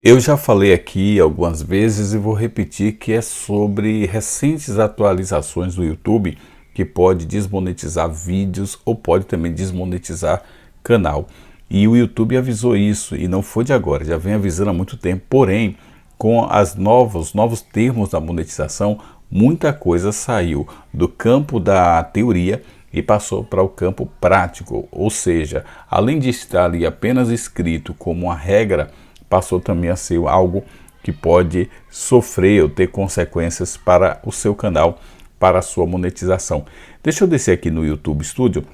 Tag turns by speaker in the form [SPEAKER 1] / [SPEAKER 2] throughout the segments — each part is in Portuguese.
[SPEAKER 1] Eu já falei aqui algumas vezes e vou repetir que é sobre recentes atualizações do YouTube que pode desmonetizar vídeos ou pode também desmonetizar canal. E o YouTube avisou isso e não foi de agora, já vem avisando há muito tempo. Porém, com os novos termos da monetização, muita coisa saiu do campo da teoria e passou para o campo prático. Ou seja, além de estar ali apenas escrito como uma regra, passou também a ser algo que pode sofrer ou ter consequências para o seu canal, para a sua monetização. Deixa eu descer aqui no YouTube Studio.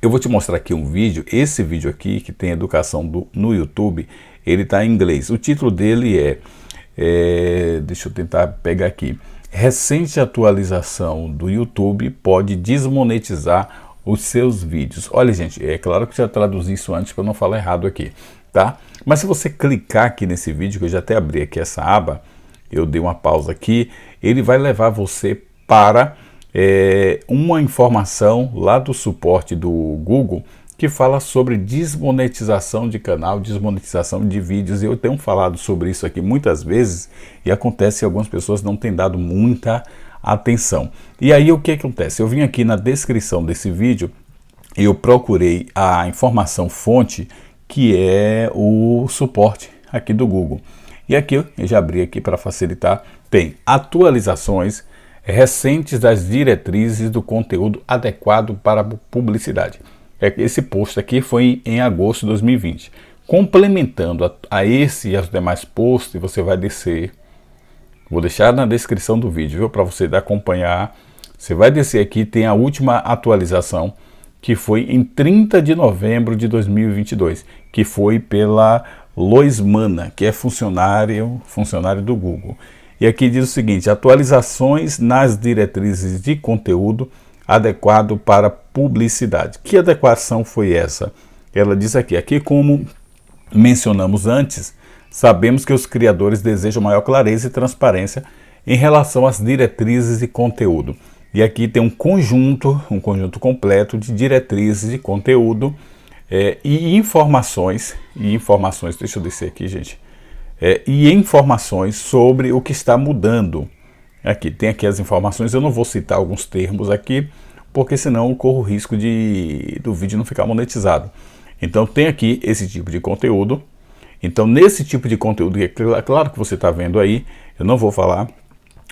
[SPEAKER 1] Eu vou te mostrar aqui um vídeo. Esse vídeo aqui, que tem educação no YouTube, ele está em inglês. O título dele deixa eu tentar pegar aqui. Recente atualização do YouTube pode desmonetizar os seus vídeos. Olha, gente, é claro que eu já traduzi isso antes para não falar errado aqui, tá? Mas se você clicar aqui nesse vídeo, que eu já até abri aqui essa aba, eu dei uma pausa aqui, ele vai levar você para uma informação lá do suporte do Google que fala sobre desmonetização de canal, desmonetização de vídeos. Eu tenho falado sobre isso aqui muitas vezes e acontece que algumas pessoas não têm dado muita atenção. E aí o que acontece? Eu vim aqui na descrição desse vídeo e eu procurei a informação fonte, que é o suporte aqui do Google. E aqui eu já abri aqui para facilitar, tem atualizações recentes das diretrizes do conteúdo adequado para publicidade. Esse post aqui foi em agosto de 2020. Complementando a esse e aos demais posts, você vai descer, vou deixar na descrição do vídeo, viu, para você acompanhar. Você vai descer aqui, tem a última atualização, que foi em 30 de novembro de 2022, que foi pela Lois Mana, que é funcionário do Google. E aqui diz o seguinte: atualizações nas diretrizes de conteúdo adequado para publicidade. Que adequação foi essa? Ela diz aqui como mencionamos antes, sabemos que os criadores desejam maior clareza e transparência em relação às diretrizes de conteúdo. E aqui tem um conjunto completo de diretrizes de conteúdo e informações, deixa eu descer aqui, gente, e informações sobre o que está mudando. Aqui tem aqui as informações, eu não vou citar alguns termos aqui, porque senão eu corro o risco do vídeo não ficar monetizado. Então tem aqui esse tipo de conteúdo. Então nesse tipo de conteúdo, é claro que você está vendo aí, eu não vou falar.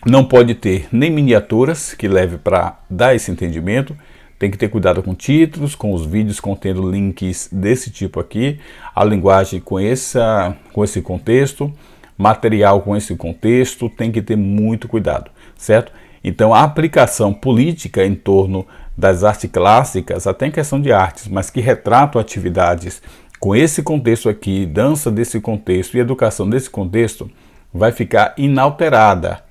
[SPEAKER 1] Não pode ter nem miniaturas que leve para dar esse entendimento. Tem que ter cuidado com títulos, com os vídeos contendo links desse tipo aqui, a linguagem com esse contexto, material com esse contexto, tem que ter muito cuidado, certo? Então a aplicação política em torno das artes clássicas, até em questão de artes, mas que retratam atividades com esse contexto aqui, dança desse contexto e educação desse contexto, vai ficar inalterada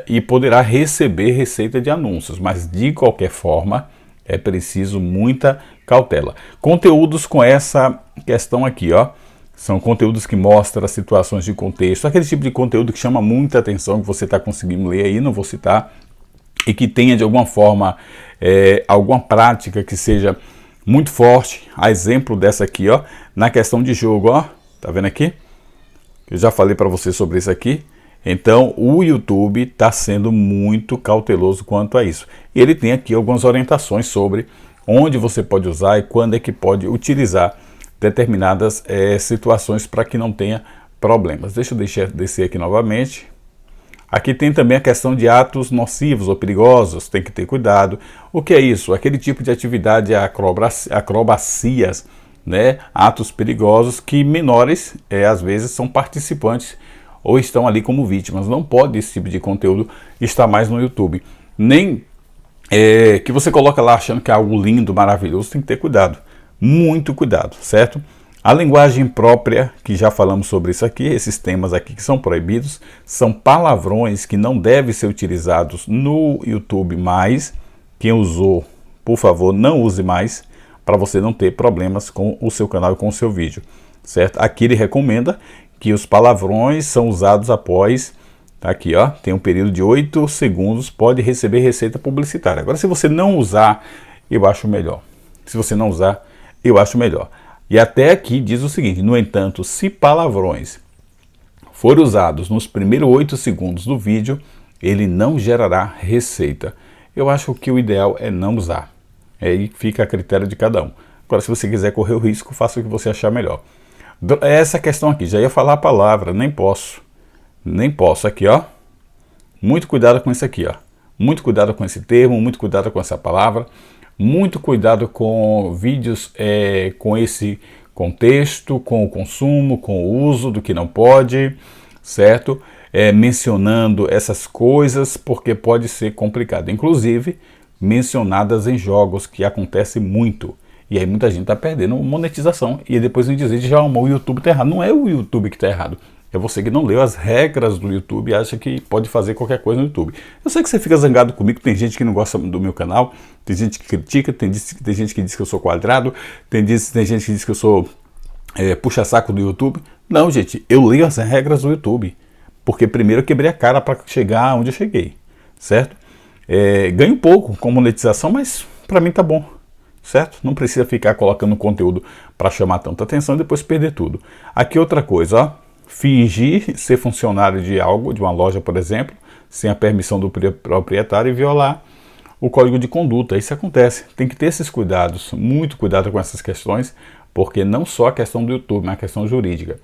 [SPEAKER 1] e poderá receber receita de anúncios, mas de qualquer forma é preciso muita cautela. Conteúdos com essa questão aqui, ó, são conteúdos que mostram situações de contexto, aquele tipo de conteúdo que chama muita atenção, que você está conseguindo ler aí, não vou citar, e que tenha de alguma forma alguma prática que seja muito forte. A exemplo dessa aqui, ó, na questão de jogo, ó, tá vendo aqui? Eu já falei para você sobre isso aqui. Então o YouTube está sendo muito cauteloso quanto a isso. E ele tem aqui algumas orientações sobre onde você pode usar e quando é que pode utilizar determinadas situações para que não tenha problemas. Deixa eu descer aqui novamente. Aqui tem também a questão de atos nocivos ou perigosos, tem que ter cuidado. O que é isso? Aquele tipo de atividade, acrobacias, né? Atos perigosos que menores às vezes são participantes ou estão ali como vítimas. Não pode esse tipo de conteúdo estar mais no YouTube. Nem que você coloca lá achando que é algo lindo, maravilhoso, tem que ter cuidado. Muito cuidado, certo? A linguagem própria, que já falamos sobre isso aqui, esses temas aqui que são proibidos, são palavrões que não devem ser utilizados no YouTube mais. Quem usou, por favor, não use mais, para você não ter problemas com o seu canal e com o seu vídeo, certo? Aqui ele recomenda que os palavrões são usados após, tá aqui, ó, tem um período de 8 segundos, pode receber receita publicitária. Agora, se você não usar, eu acho melhor. Se você não usar, eu acho melhor. E até aqui diz o seguinte: no entanto, se palavrões for usados nos primeiros 8 segundos do vídeo, ele não gerará receita. Eu acho que o ideal é não usar. Aí fica a critério de cada um. Agora, se você quiser correr o risco, faça o que você achar melhor. Essa questão aqui, já ia falar a palavra, nem posso. Nem posso. Aqui, ó. Muito cuidado com isso aqui, ó. Muito cuidado com esse termo, muito cuidado com essa palavra. Muito cuidado com vídeos com esse contexto, com o consumo, com o uso do que não pode, certo? Mencionando essas coisas, porque pode ser complicado. Inclusive, mencionadas em jogos, que acontece muito. E aí muita gente está perdendo monetização. E depois vem dizer, já o YouTube está errado. Não é o YouTube que está errado. É você que não leu as regras do YouTube e acha que pode fazer qualquer coisa no YouTube. Eu sei que você fica zangado comigo, tem gente que não gosta do meu canal, tem gente que critica, tem gente que diz que eu sou quadrado, tem gente que diz que eu sou puxa-saco do YouTube. Não, gente, eu leio as regras do YouTube. Porque primeiro eu quebrei a cara para chegar onde eu cheguei, certo? Ganho pouco com monetização, mas para mim tá bom, certo? Não precisa ficar colocando conteúdo para chamar tanta atenção e depois perder tudo. Aqui outra coisa, ó. Fingir ser funcionário de algo, de uma loja, por exemplo, sem a permissão do proprietário e violar o código de conduta. Isso acontece. Tem que ter esses cuidados, muito cuidado com essas questões, porque não só a questão do YouTube, mas a questão jurídica.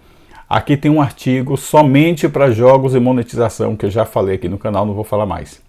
[SPEAKER 1] Aqui tem um artigo somente para jogos e monetização, que eu já falei aqui no canal, não vou falar mais,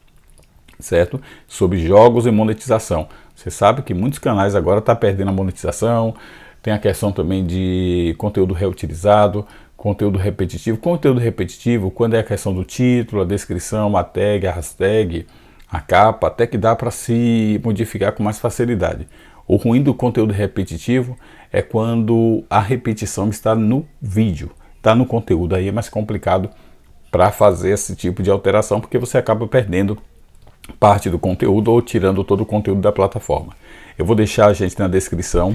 [SPEAKER 1] certo? Sobre jogos e monetização. Você sabe que muitos canais agora estão perdendo a monetização, tem a questão também de conteúdo reutilizado, conteúdo repetitivo. Conteúdo repetitivo, quando é a questão do título, a descrição, a tag, a hashtag, a capa, até que dá para se modificar com mais facilidade. O ruim do conteúdo repetitivo é quando a repetição está no vídeo, está no conteúdo. Aí é mais complicado para fazer esse tipo de alteração, porque você acaba perdendo parte do conteúdo ou tirando todo o conteúdo da plataforma. Eu vou deixar, gente, na descrição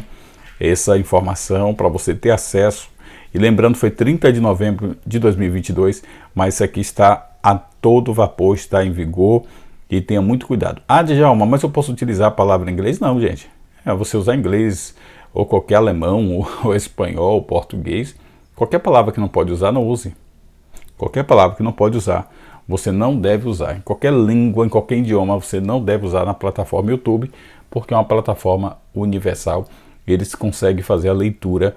[SPEAKER 1] essa informação para você ter acesso. E lembrando, foi 30 de novembro de 2022, mas isso aqui está a todo vapor, está em vigor e tenha muito cuidado. Ah, Djalma, mas eu posso utilizar a palavra em inglês? Não, gente. É você usar inglês ou qualquer alemão ou espanhol ou português. Qualquer palavra que não pode usar, não use. Qualquer palavra que não pode usar, você não deve usar. Em qualquer língua, em qualquer idioma, você não deve usar na plataforma YouTube, porque é uma plataforma universal. Eles conseguem fazer a leitura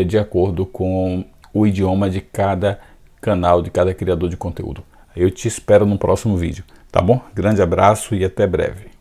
[SPEAKER 1] de acordo com o idioma de cada canal, de cada criador de conteúdo. Eu te espero no próximo vídeo, tá bom? Grande abraço e até breve.